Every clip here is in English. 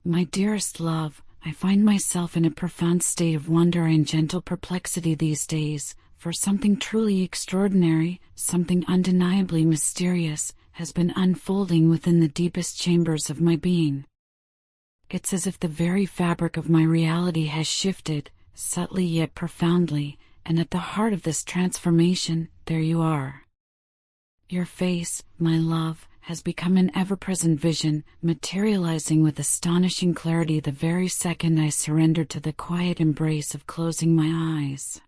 My dearest love, I find myself in a profound state of wonder and gentle perplexity these days, for something truly extraordinary, something undeniably mysterious, has been unfolding within the deepest chambers of my being. It's as if the very fabric of my reality has shifted, subtly yet profoundly, and at the heart of this transformation, there you are. Your face, my love, has become an ever-present vision, materializing with astonishing clarity the very second I surrendered to the quiet embrace of closing my eyes.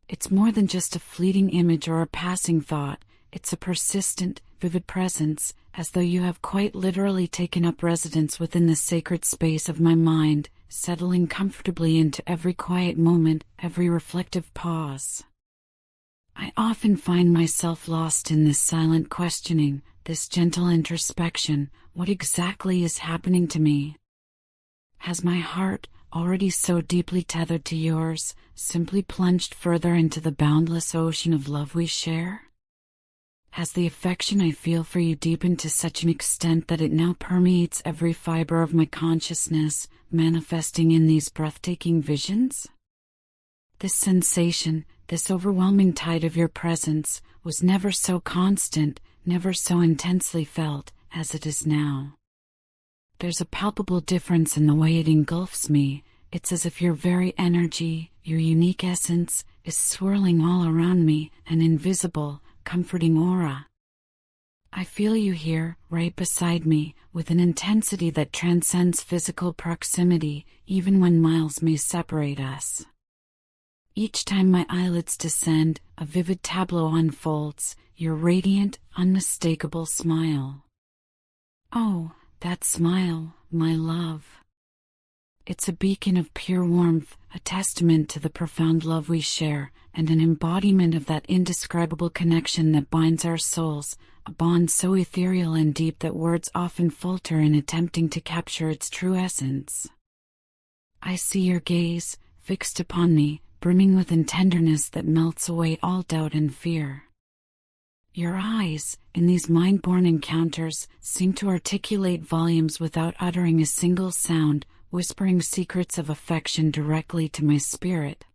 It's more than just a fleeting image or a passing thought, it's a persistent, vivid presence, as though you have quite literally taken up residence within the sacred space of my mind, settling comfortably into every quiet moment, every reflective pause. I often find myself lost in this silent questioning, this gentle introspection. What exactly is happening to me? Has my heart, already so deeply tethered to yours, simply plunged further into the boundless ocean of love we share? Has the affection I feel for you deepened to such an extent that it now permeates every fiber of my consciousness, manifesting in these breathtaking visions? This sensation, this overwhelming tide of your presence, was never so constant, never so intensely felt, as it is now. There's a palpable difference in the way it engulfs me. It's as if your very energy, your unique essence, is swirling all around me, an invisible, comforting aura. I feel you here, right beside me, with an intensity that transcends physical proximity, even when miles may separate us. Each time my eyelids descend, a vivid tableau unfolds, your radiant, unmistakable smile. Oh, that smile, my love. It's a beacon of pure warmth, a testament to the profound love we share, and an embodiment of that indescribable connection that binds our souls, a bond so ethereal and deep that words often falter in attempting to capture its true essence. I see your gaze, fixed upon me, brimming with a tenderness that melts away all doubt and fear. Your eyes, in these mind-born encounters, seem to articulate volumes without uttering a single sound, whispering secrets of affection directly to my spirit.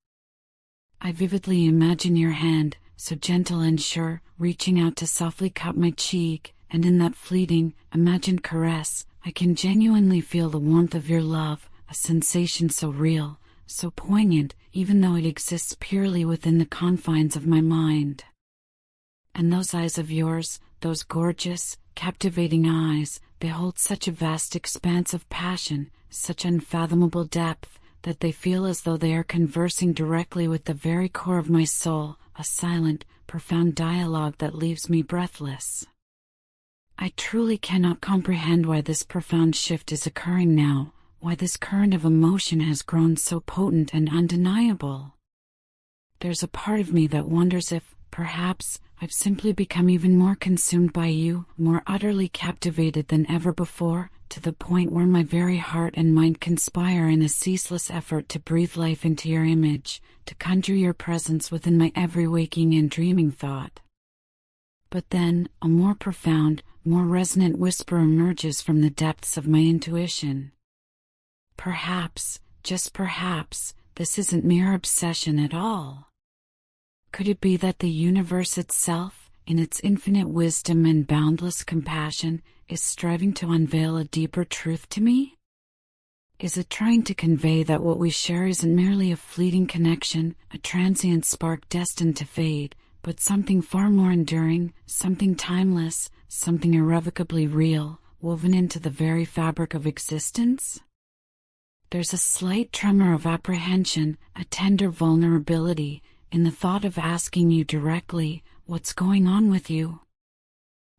I vividly imagine your hand, so gentle and sure, reaching out to softly cup my cheek, and in that fleeting, imagined caress, I can genuinely feel the warmth of your love, a sensation so real, so poignant, even though it exists purely within the confines of my mind. And those eyes of yours, those gorgeous, captivating eyes, they hold such a vast expanse of passion, such unfathomable depth, that they feel as though they are conversing directly with the very core of my soul, a silent, profound dialogue that leaves me breathless. I truly cannot comprehend why this profound shift is occurring now, why this current of emotion has grown so potent and undeniable. There's a part of me that wonders if, perhaps, I've simply become even more consumed by you, more utterly captivated than ever before, to the point where my very heart and mind conspire in a ceaseless effort to breathe life into your image, to conjure your presence within my every waking and dreaming thought. But then, a more profound, more resonant whisper emerges from the depths of my intuition. Perhaps, just perhaps, this isn't mere obsession at all. Could it be that the universe itself, in its infinite wisdom and boundless compassion, is striving to unveil a deeper truth to me? Is it trying to convey that what we share isn't merely a fleeting connection, a transient spark destined to fade, but something far more enduring, something timeless, something irrevocably real, woven into the very fabric of existence? There's a slight tremor of apprehension, a tender vulnerability, in the thought of asking you directly, what's going on with you?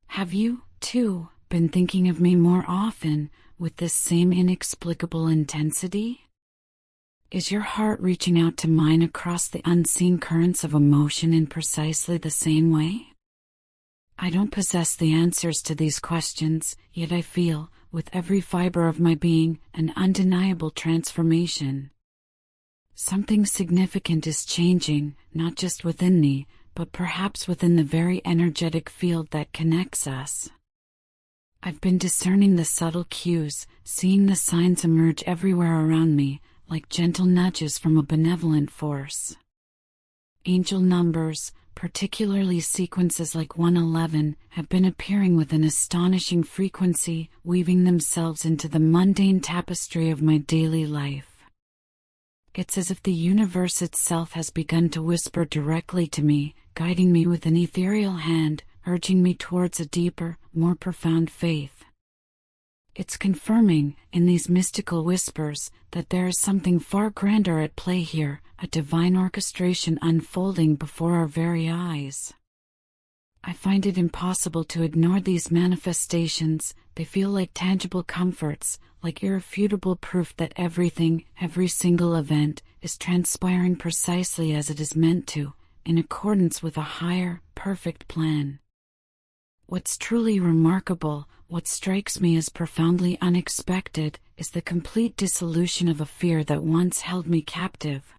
Have you, too, been thinking of me more often, with this same inexplicable intensity? Is your heart reaching out to mine across the unseen currents of emotion in precisely the same way? I don't possess the answers to these questions, yet I feel, with every fiber of my being, an undeniable transformation. Something significant is changing, not just within me, but perhaps within the very energetic field that connects us. I've been discerning the subtle cues, seeing the signs emerge everywhere around me, like gentle nudges from a benevolent force. Angel numbers, particularly sequences like 111, have been appearing with an astonishing frequency, weaving themselves into the mundane tapestry of my daily life. It's as if the universe itself has begun to whisper directly to me, guiding me with an ethereal hand, urging me towards a deeper, more profound faith. It's confirming, in these mystical whispers, that there is something far grander at play here, a divine orchestration unfolding before our very eyes. I find it impossible to ignore these manifestations. They feel like tangible comforts, like irrefutable proof that everything, every single event, is transpiring precisely as it is meant to, in accordance with a higher, perfect plan. What's truly remarkable, what strikes me as profoundly unexpected, is the complete dissolution of a fear that once held me captive.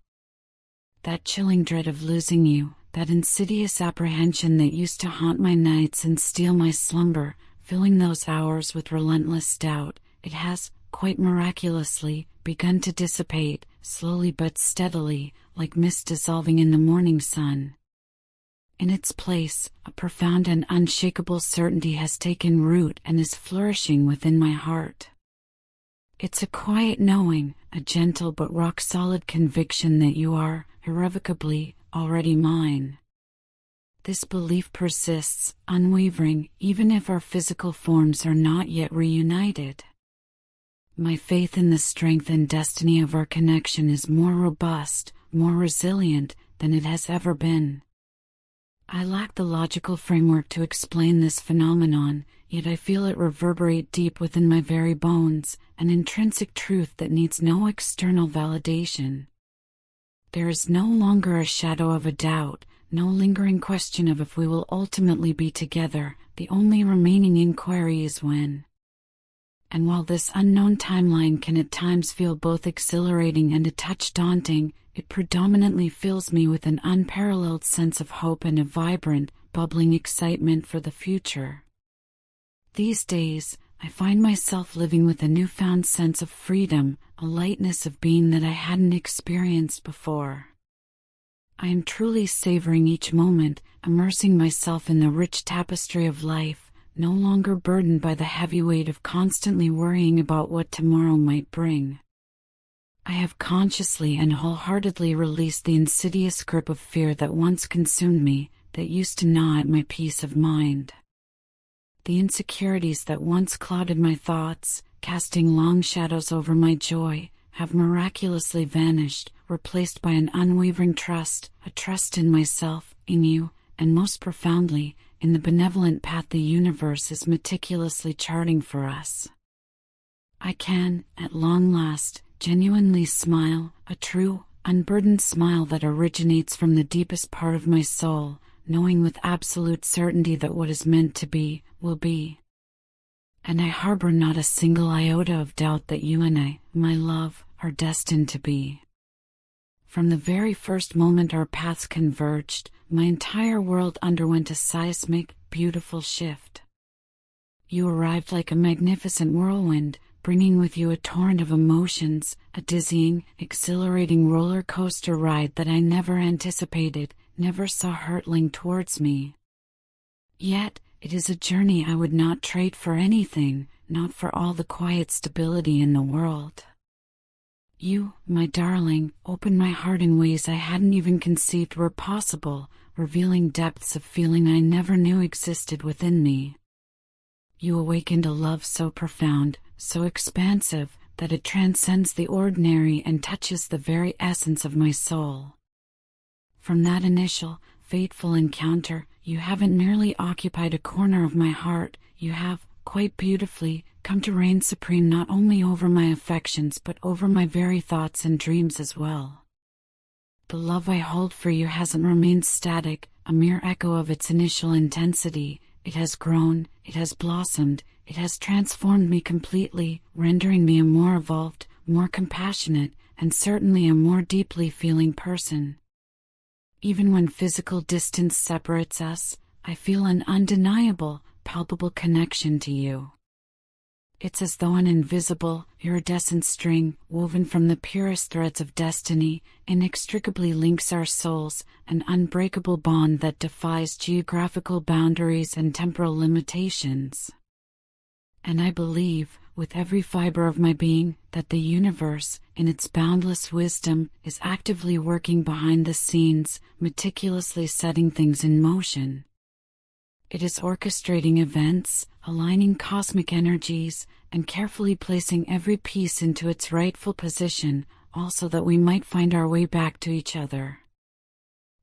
That chilling dread of losing you, that insidious apprehension that used to haunt my nights and steal my slumber, filling those hours with relentless doubt, it has, quite miraculously, begun to dissipate, slowly but steadily, like mist dissolving in the morning sun. In its place, a profound and unshakable certainty has taken root and is flourishing within my heart. It's a quiet knowing, a gentle but rock-solid conviction that you are, irrevocably, already mine. This belief persists, unwavering, even if our physical forms are not yet reunited. My faith in the strength and destiny of our connection is more robust, more resilient than it has ever been. I lack the logical framework to explain this phenomenon, yet I feel it reverberate deep within my very bones, an intrinsic truth that needs no external validation. There is no longer a shadow of a doubt, no lingering question of if we will ultimately be together. The only remaining inquiry is when. And while this unknown timeline can at times feel both exhilarating and a touch daunting, it predominantly fills me with an unparalleled sense of hope and a vibrant, bubbling excitement for the future. These days, I find myself living with a newfound sense of freedom, a lightness of being that I hadn't experienced before. I am truly savoring each moment, immersing myself in the rich tapestry of life, no longer burdened by the heavy weight of constantly worrying about what tomorrow might bring. I have consciously and wholeheartedly released the insidious grip of fear that once consumed me, that used to gnaw at my peace of mind. The insecurities that once clouded my thoughts, casting long shadows over my joy, have miraculously vanished, replaced by an unwavering trust, a trust in myself, in you, and most profoundly, in the benevolent path the universe is meticulously charting for us. I can, at long last, genuinely smile, a true, unburdened smile that originates from the deepest part of my soul, knowing with absolute certainty that what is meant to be, will be. And I harbor not a single iota of doubt that you and I, my love, are destined to be. From the very first moment our paths converged, my entire world underwent a seismic, beautiful shift. You arrived like a magnificent whirlwind, bringing with you a torrent of emotions, a dizzying, exhilarating roller coaster ride that I never anticipated, never saw hurtling towards me. Yet, it is a journey I would not trade for anything, not for all the quiet stability in the world. You, my darling, opened my heart in ways I hadn't even conceived were possible, revealing depths of feeling I never knew existed within me. You awakened a love so profound, so expansive, that it transcends the ordinary and touches the very essence of my soul. From that initial, fateful encounter, you haven't merely occupied a corner of my heart, you have, quite beautifully, come to reign supreme not only over my affections but over my very thoughts and dreams as well. The love I hold for you hasn't remained static, a mere echo of its initial intensity. It has grown, it has blossomed, it has transformed me completely, rendering me a more evolved, more compassionate, and certainly a more deeply feeling person. Even when physical distance separates us, I feel an undeniable, palpable connection to you. It's as though an invisible, iridescent string, woven from the purest threads of destiny, inextricably links our souls, an unbreakable bond that defies geographical boundaries and temporal limitations. And I believe, with every fiber of my being, that the universe, in its boundless wisdom, is actively working behind the scenes, meticulously setting things in motion. It is orchestrating events, aligning cosmic energies, and carefully placing every piece into its rightful position, all so that we might find our way back to each other.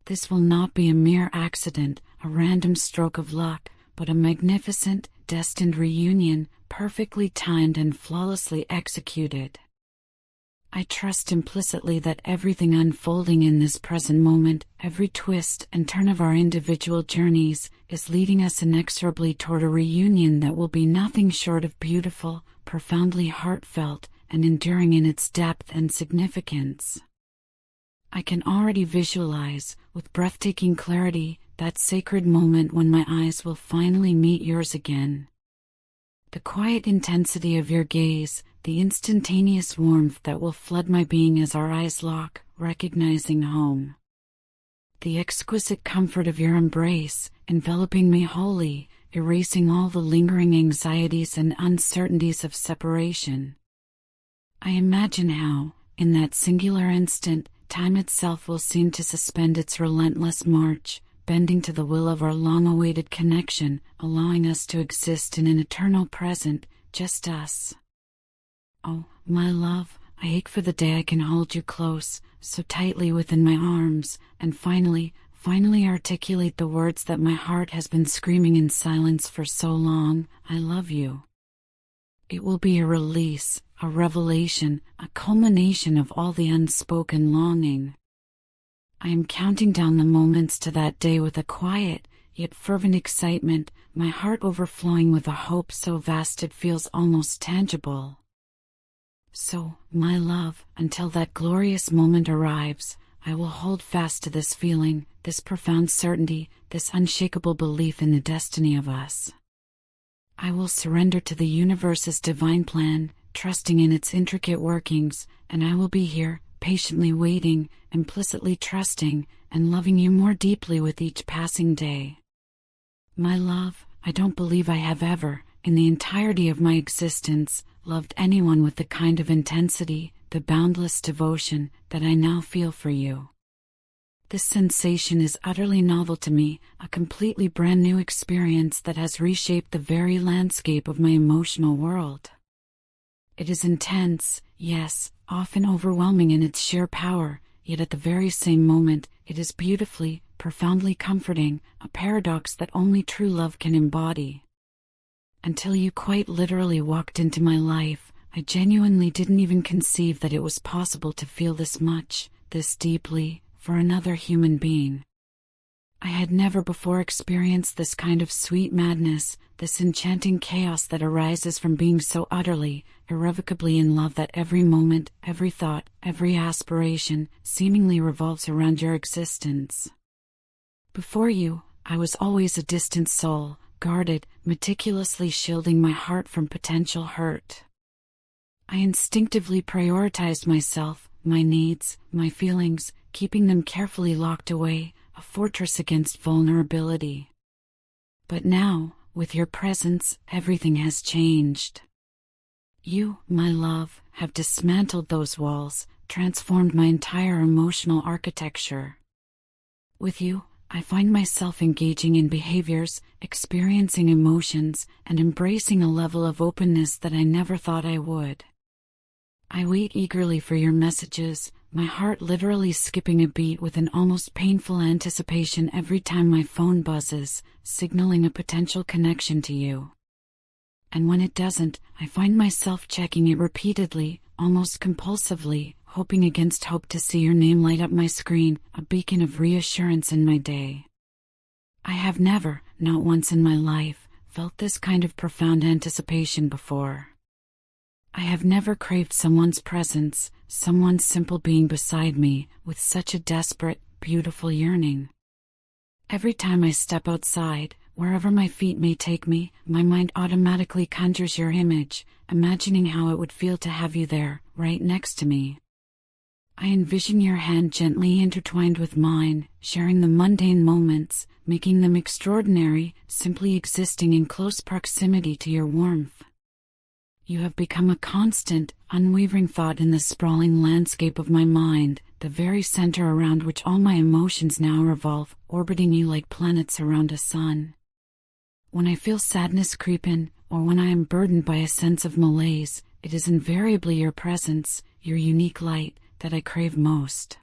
This will not be a mere accident, a random stroke of luck, but a magnificent, destined reunion, perfectly timed and flawlessly executed. I trust implicitly that everything unfolding in this present moment, every twist and turn of our individual journeys, is leading us inexorably toward a reunion that will be nothing short of beautiful, profoundly heartfelt, and enduring in its depth and significance. I can already visualize, with breathtaking clarity, that sacred moment when my eyes will finally meet yours again. The quiet intensity of your gaze, the instantaneous warmth that will flood my being as our eyes lock, recognizing home. The exquisite comfort of your embrace, enveloping me wholly, erasing all the lingering anxieties and uncertainties of separation. I imagine how, in that singular instant, time itself will seem to suspend its relentless march, bending to the will of our long-awaited connection, allowing us to exist in an eternal present, just us. Oh, my love, I ache for the day I can hold you close, so tightly within my arms, and finally articulate the words that my heart has been screaming in silence for so long, I love you. It will be a release, a revelation, a culmination of all the unspoken longing. I am counting down the moments to that day with a quiet, yet fervent excitement, my heart overflowing with a hope so vast it feels almost tangible. So, my love, until that glorious moment arrives, I will hold fast to this feeling, this profound certainty, this unshakable belief in the destiny of us. I will surrender to the universe's divine plan, trusting in its intricate workings, and I will be here, patiently waiting, implicitly trusting, and loving you more deeply with each passing day. My love, I don't believe I have ever, in the entirety of my existence, loved anyone with the kind of intensity, the boundless devotion, that I now feel for you. This sensation is utterly novel to me, a completely brand new experience that has reshaped the very landscape of my emotional world. It is intense, yes, often overwhelming in its sheer power, yet at the very same moment, it is beautifully, profoundly comforting, a paradox that only true love can embody. Until you quite literally walked into my life, I genuinely didn't even conceive that it was possible to feel this much, this deeply, for another human being. I had never before experienced this kind of sweet madness, this enchanting chaos that arises from being so utterly, irrevocably in love that every moment, every thought, every aspiration, seemingly revolves around your existence. Before you, I was always a distant soul, guarded, meticulously shielding my heart from potential hurt. I instinctively prioritized myself, my needs, my feelings, keeping them carefully locked away, a fortress against vulnerability. But now, with your presence, everything has changed. You, my love, have dismantled those walls, transformed my entire emotional architecture. With you, I find myself engaging in behaviors, experiencing emotions, and embracing a level of openness that I never thought I would. I wait eagerly for your messages, my heart literally skipping a beat with an almost painful anticipation every time my phone buzzes, signaling a potential connection to you. And when it doesn't, I find myself checking it repeatedly, almost compulsively, hoping against hope to see your name light up my screen, a beacon of reassurance in my day. I have never, not once in my life, felt this kind of profound anticipation before. I have never craved someone's presence, someone's simple being beside me, with such a desperate, beautiful yearning. Every time I step outside, Wherever my feet may take me, my mind automatically conjures your image, imagining how it would feel to have you there, right next to me. I envision your hand gently intertwined with mine, sharing the mundane moments, making them extraordinary, simply existing in close proximity to your warmth. You have become a constant, unwavering thought in the sprawling landscape of my mind, the very center around which all my emotions now revolve, orbiting you like planets around a sun. When I feel sadness creep in, or when I am burdened by a sense of malaise, it is invariably your presence, your unique light, that I crave most.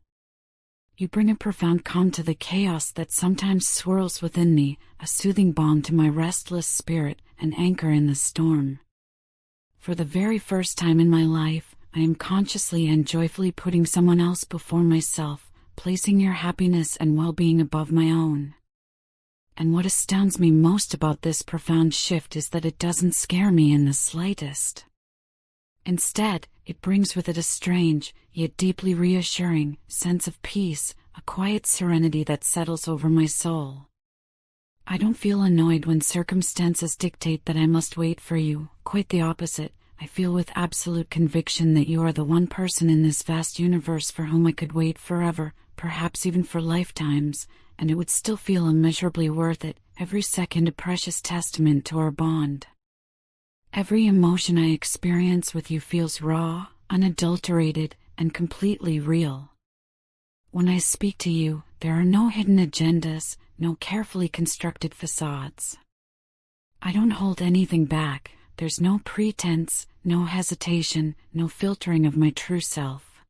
You bring a profound calm to the chaos that sometimes swirls within me, a soothing balm to my restless spirit, an anchor in the storm. For the very first time in my life, I am consciously and joyfully putting someone else before myself, placing your happiness and well-being above my own. And what astounds me most about this profound shift is that it doesn't scare me in the slightest. Instead, it brings with it a strange, yet deeply reassuring, sense of peace, a quiet serenity that settles over my soul. I don't feel annoyed when circumstances dictate that I must wait for you, quite the opposite. I feel with absolute conviction that you are the one person in this vast universe for whom I could wait forever, perhaps even for lifetimes, and it would still feel immeasurably worth it, every second a precious testament to our bond. Every emotion I experience with you feels raw, unadulterated, and completely real. When I speak to you, there are no hidden agendas, no carefully constructed facades. I don't hold anything back, there's no pretense, no hesitation, no filtering of my true self.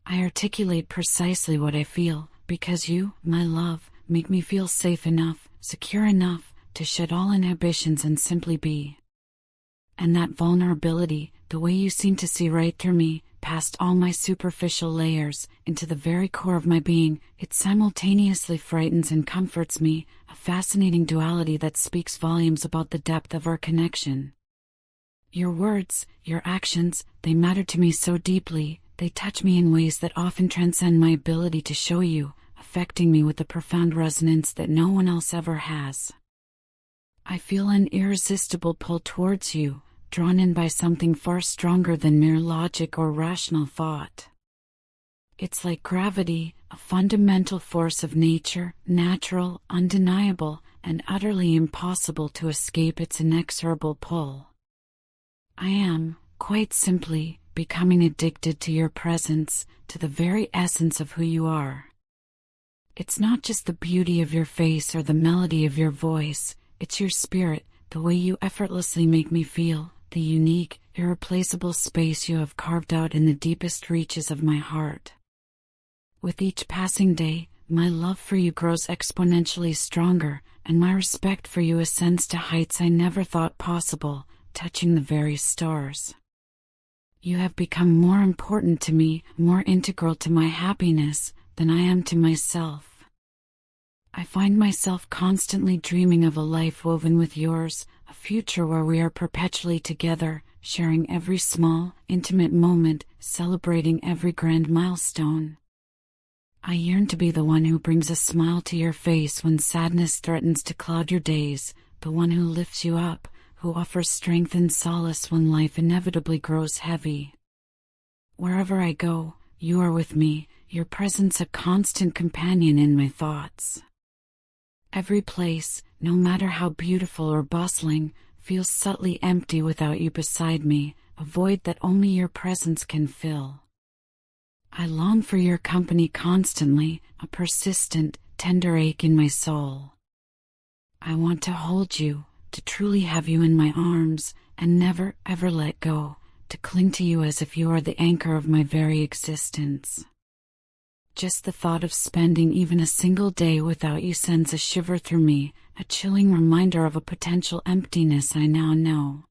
I articulate precisely what I feel, because you, my love, make me feel safe enough, secure enough, to shed all inhibitions and simply be. And that vulnerability, the way you seem to see right through me, past all my superficial layers, into the very core of my being, it simultaneously frightens and comforts me, a fascinating duality that speaks volumes about the depth of our connection. Your words, your actions, they matter to me so deeply, they touch me in ways that often transcend my ability to show you, affecting me with a profound resonance that no one else ever has. I feel an irresistible pull towards you, drawn in by something far stronger than mere logic or rational thought. It's like gravity, a fundamental force of nature, natural, undeniable, and utterly impossible to escape its inexorable pull. I am, quite simply, becoming addicted to your presence, to the very essence of who you are. It's not just the beauty of your face or the melody of your voice, it's your spirit, the way you effortlessly make me feel, the unique, irreplaceable space you have carved out in the deepest reaches of my heart. With each passing day, my love for you grows exponentially stronger, and my respect for you ascends to heights I never thought possible, touching the very stars. You have become more important to me, more integral to my happiness, than I am to myself. I find myself constantly dreaming of a life woven with yours, a future where we are perpetually together, sharing every small, intimate moment, celebrating every grand milestone. I yearn to be the one who brings a smile to your face when sadness threatens to cloud your days, the one who lifts you up, who offers strength and solace when life inevitably grows heavy. Wherever I go, you are with me, your presence a constant companion in my thoughts. Every place, no matter how beautiful or bustling, feels subtly empty without you beside me, a void that only your presence can fill. I long for your company constantly, a persistent, tender ache in my soul. I want to hold you, to truly have you in my arms, and never, ever let go, to cling to you as if you are the anchor of my very existence. Just the thought of spending even a single day without you sends a shiver through me, a chilling reminder of a potential emptiness I now know.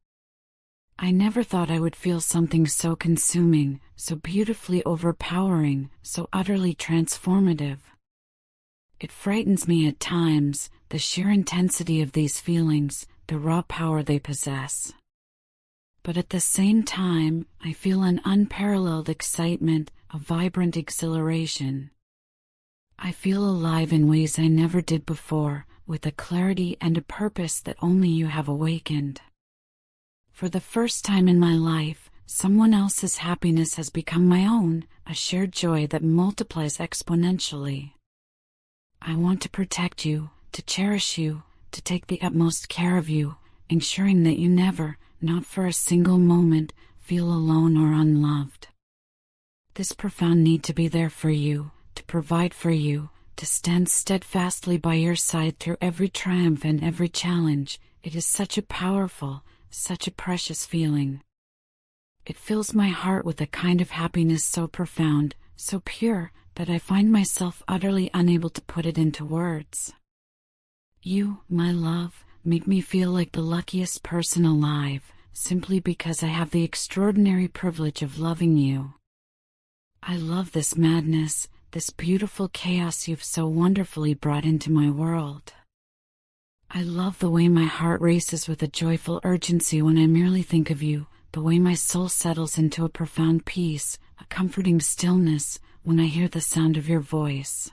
I never thought I would feel something so consuming, so beautifully overpowering, so utterly transformative. It frightens me at times, the sheer intensity of these feelings, the raw power they possess. But at the same time, I feel an unparalleled excitement, a vibrant exhilaration. I feel alive in ways I never did before, with a clarity and a purpose that only you have awakened. For the first time in my life, someone else's happiness has become my own, a shared joy that multiplies exponentially. I want to protect you, to cherish you, to take the utmost care of you, ensuring that you never, not for a single moment, feel alone or unloved. This profound need to be there for you, to provide for you, to stand steadfastly by your side through every triumph and every challenge, it is such a powerful, such a precious feeling. It fills my heart with a kind of happiness so profound, so pure, that I find myself utterly unable to put it into words. You, my love, make me feel like the luckiest person alive, simply because I have the extraordinary privilege of loving you. I love this madness, this beautiful chaos you've so wonderfully brought into my world. I love the way my heart races with a joyful urgency when I merely think of you, the way my soul settles into a profound peace, a comforting stillness, when I hear the sound of your voice.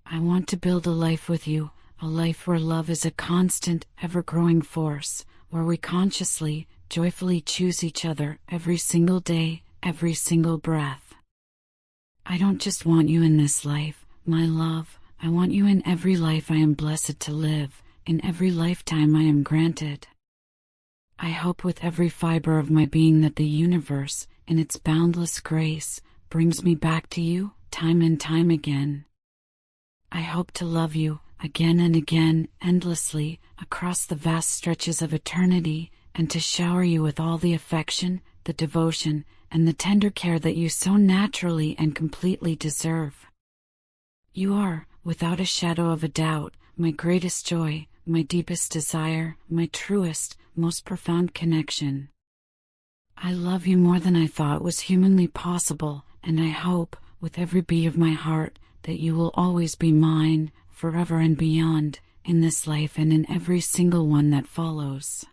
I want to build a life with you, a life where love is a constant, ever-growing force, where we consciously, joyfully choose each other every single day, every single breath. I don't just want you in this life, my love, I want you in every life I am blessed to live, in every lifetime I am granted. I hope with every fiber of my being that the universe, in its boundless grace, brings me back to you, time and time again. I hope to love you, again and again, endlessly, across the vast stretches of eternity, and to shower you with all the affection, the devotion, and the tender care that you so naturally and completely deserve. You are, without a shadow of a doubt, my greatest joy, my deepest desire, my truest, most profound connection. I love you more than I thought was humanly possible, and I hope, with every beat of my heart, that you will always be mine, forever and beyond, in this life and in every single one that follows.